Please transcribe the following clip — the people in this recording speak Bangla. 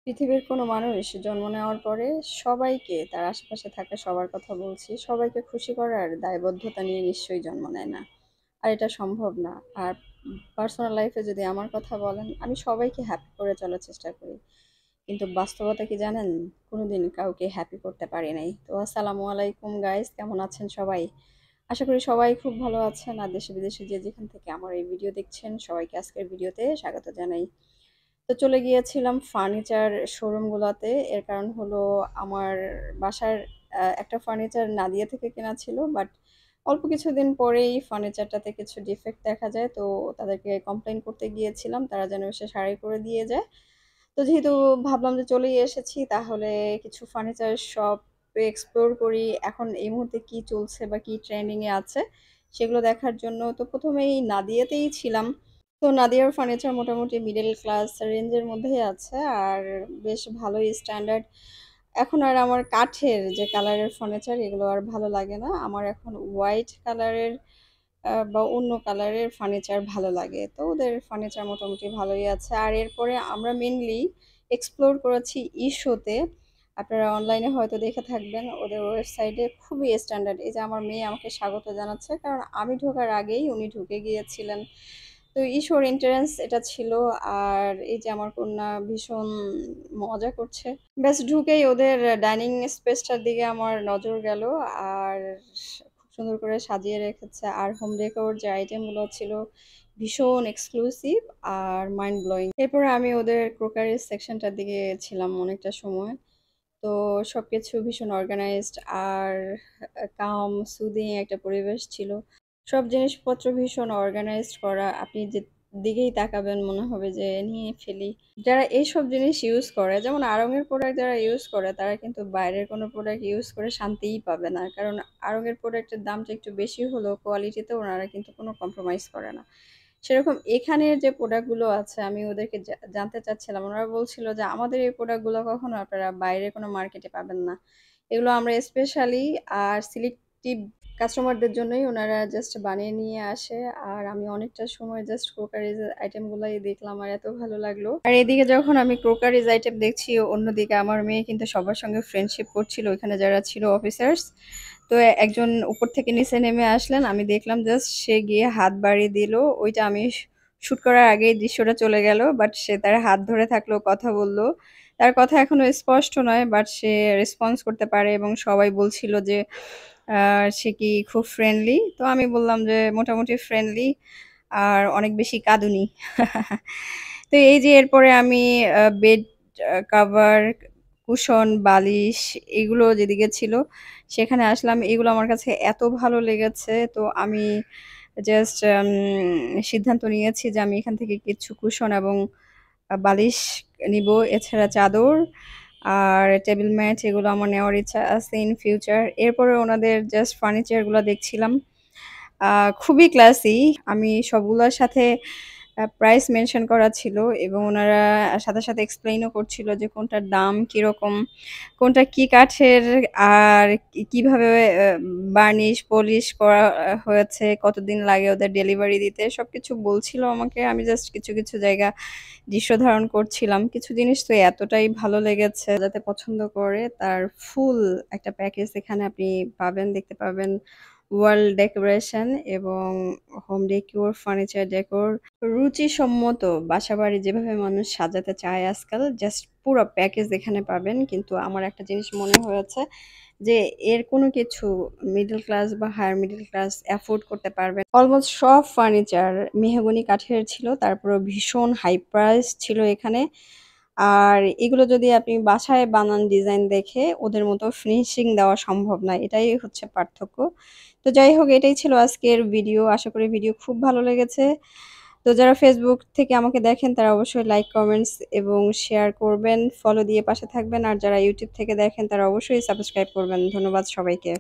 পৃথিবীর কোনো মানুষ জন্ম নেওয়ার পরে সবাইকে, তার আশেপাশে থাকা সবার কথা বলছি, সবাইকে খুশি করার দায়বদ্ধতা নিয়ে নিশ্চয়ই জন্ম নেয় না। আর এটা সম্ভব না। আর পার্সোনাল লাইফে যদি আমার কথা বলেন, আমি সবাইকে হ্যাপি করে চলার চেষ্টা করি। কিন্তু বাস্তবতা কি জানেন? কোনোদিন কাউকে হ্যাপি করতে পারি নাই। তো আসসালামু আলাইকুম গাইস, কেমন আছেন সবাই? আশা করি সবাই খুব ভালো আছেন। আর দেশে বিদেশে যে যেখান থেকে আমার এই ভিডিও দেখছেন, সবাইকে আজকের ভিডিওতে স্বাগত জানাই। তো চলে গিয়েছিলাম ফার্নিচার শোরুমগুলোতে। এর কারণ হলো আমার বাসার একটা ফার্নিচার নাদিয়া থেকে কেনা ছিল। বাট অল্প কিছুদিন পরেই ফার্নিচারটাতে কিছু ডিফেক্ট দেখা যায়। তো তাদেরকে কমপ্লেইন করতে গিয়েছিলাম। তারা যেন এসে সারাই করে দিয়ে যায়। তো যেহেতু ভাবলাম যে চলেই এসেছি, তাহলে কিছু ফার্নিচার শপে এক্সপ্লোর করি। এখন এই মুহূর্তে কি চলছে বা কি ট্রেন্ডিং এ আছে সেগুলো দেখার জন্য তো ১ম এই নাদিয়াতেই ছিলাম। তো নাদিয়ার ফার্নিচার মোটামুটি মিডল ক্লাস রেঞ্জের মধ্যেই আছে। আর বেশ ভালোই স্ট্যান্ডার্ড। এখন আর আমার কাঠের যে কালারের ফার্নিচার এগুলো আর ভালো লাগে না। আমার এখন হোয়াইট কালারের বা অন্য কালারের ফার্নিচার ভালো লাগে। তো ওদের ফার্নিচার মোটামুটি ভালোই আছে। আর এরপরে আমরা মেইনলি এক্সপ্লোর করেছি ইশোতে। আপনারা অনলাইনে হয়তো দেখে থাকবেন, ওদের ওয়েবসাইটে খুবই স্ট্যান্ডার্ড। এই যে আমার মেয়ে আমাকে স্বাগত জানাচ্ছে, কারণ আমি ঢোকার আগেই উনি ঢুকে গিয়েছিলেন। তো ইশোর এন্ট্রান্স এটা ছিল। আর এই যে আমার কন্যা ভীষণ মজা করছে। ব্যাস ঢুকেই ওদের ডাইনিং স্পেসটার দিকে আমার নজর গেল। আর খুব সুন্দর করে সাজিয়ে রেখেছে। আর হোম ডেকোর যে আইটেমগুলো ছিল ভীষণ এক্সক্লুসিভ আর মাইন্ড ব্লোয়িং। এরপরে আমি ওদের ক্রোকারি সেকশনটার দিকে ছিলাম অনেকটা সময়। তো সবকিছু ভীষণ অর্গানাইজড আর কাম সুদিং একটা পরিবেশ ছিল। সব জিনিসপত্র ভীষণ অর্গানাইজড করা। আপনি যে দিকেই তাকাবেন মনে হবে যে নিয়ে ফেলি। যারা এইসব জিনিস ইউজ করে, যেমন আড়ং-এর প্রোডাক্ট যারা ইউজ করে, তারা কিন্তু বাইরের কোনো প্রোডাক্ট ইউজ করে শান্তিই পাবে না। কারণ আড়ং-এর প্রোডাক্টের দামটা একটু বেশি হলেও কোয়ালিটিতে ওনারা কিন্তু কোনো কম্প্রোমাইজ করে না। সেরকম এখানের যে প্রোডাক্টগুলো আছে, আমি ওদেরকে জানতে চাচ্ছিলাম। ওনারা বলছিল যে আমাদের এই প্রোডাক্টগুলো কখনো আপনারা বাইরে কোনো মার্কেটে পাবেন না। এগুলো আমরা স্পেশালি আর সিলেক্টিভ কাস্টমারদের জন্যই ওনারা জাস্ট বানিয়ে নিয়ে আসে। আর আমি অনেকটা সময় জাস্ট ক্রোকারিজ আইটেমগুলাই দেখলাম, আর এত ভালো লাগলো। আর এদিকে যখন আমি ক্রোকারিজ আইটেম দেখছি, অন্যদিকে আমার মেয়ে কিন্তু সবার সঙ্গে ফ্রেন্ডশিপ করছিল ওইখানে যারা ছিল অফিসার্স। তো একজন উপর থেকে নিচে নেমে আসলেন, আমি দেখলাম জাস্ট সে গিয়ে হাত বাড়িয়ে দিল। ওইটা আমি শুট করার আগেই দৃশ্যটা চলে গেল, বাট সে তার হাত ধরে থাকলো, কথা বললো। তার কথা এখনো স্পষ্ট নয়, বাট সে রেসপন্স করতে পারে এবং সবাই বলছিল যে সে কি খুব ফ্রেন্ডলি। তো আমি বললাম যে মোটামুটি ফ্রেন্ডলি আর অনেক বেশি কাঁদুনি। তো এই যে এরপরে আমি বেড কাভার, কুশন, বালিশ এগুলো যেদিকে ছিল সেখানে আসলাম। এগুলো আমার কাছে এত ভালো লেগেছে। তো আমি জাস্ট সিদ্ধান্ত নিয়েছি যে আমি এখান থেকে কিছু কুশন এবং বালিশ নিবো। এছাড়া চাদর আর টেবিল ম্যাট এগুলো আমার নেওয়ার ইচ্ছা আছে ইন ফিউচার। এরপরে ওনাদের জাস্ট ফার্নিচারগুলো দেখছিলাম। খুবই ক্লাসি। আমি সবগুলোর সাথে প্রাইস মেনশন করা ছিল এবং ওনারা সাথে এক্সপ্লেইনও করছিল যে কোনটার দাম কিরকম, কোনটা কি কাঠের, আর কিভাবে বার্নিশ পলিশ করা হয়েছে, কতদিন লাগে ওদের ডেলিভারি দিতে, সবকিছু বলছিল আমাকে। আমি জাস্ট কিছু জায়গা দৃশ্য ধারণ করছিলাম। কিছু জিনিস তো এতটাই ভালো লেগেছে, যাতে পছন্দ করে তার ফুল একটা প্যাকেজ এখানে আপনি পাবেন, দেখতে পাবেন। ওয়াল ডেকোরেশন এবং হোম ডেকোর, ফার্নিচার ডেকোর, রুচিসম্মত বাসাবাড়ি যেভাবে মানুষ সাজাতে চায় আজকাল, জাস্ট পুরো প্যাকেজ এখানে পাবেন। কিন্তু আমার একটা জিনিস মনে হয়েছে যে এর কোনো কিছু মিডল ক্লাস বা হায়ার মিডল ক্লাস অ্যাফোর্ড করতে পারবে। অলমোস্ট সব ফার্নিচার মেহগনি কাঠের ছিল, তারপরে ভীষণ হাই প্রাইস ছিল এখানে। আর এগুলো যদি আপনি বাসায় বানান ডিজাইন দেখে, ওদের মতো ফিনিশিং দেওয়া সম্ভব না। এটাই হচ্ছে পার্থক্য। তো যাই হোক, এটাই ছিল আজকের ভিডিও। আশা করি ভিডিও খুব ভালো লেগেছে। তো যারা ফেসবুক থেকে আমাকে দেখেন তারা অবশ্যই লাইক, কমেন্টস এবং শেয়ার করবেন, ফলো দিয়ে পাশে থাকবেন। আর যারা ইউটিউব থেকে দেখেন তারা অবশ্যই সাবস্ক্রাইব করবেন। ধন্যবাদ সবাইকে।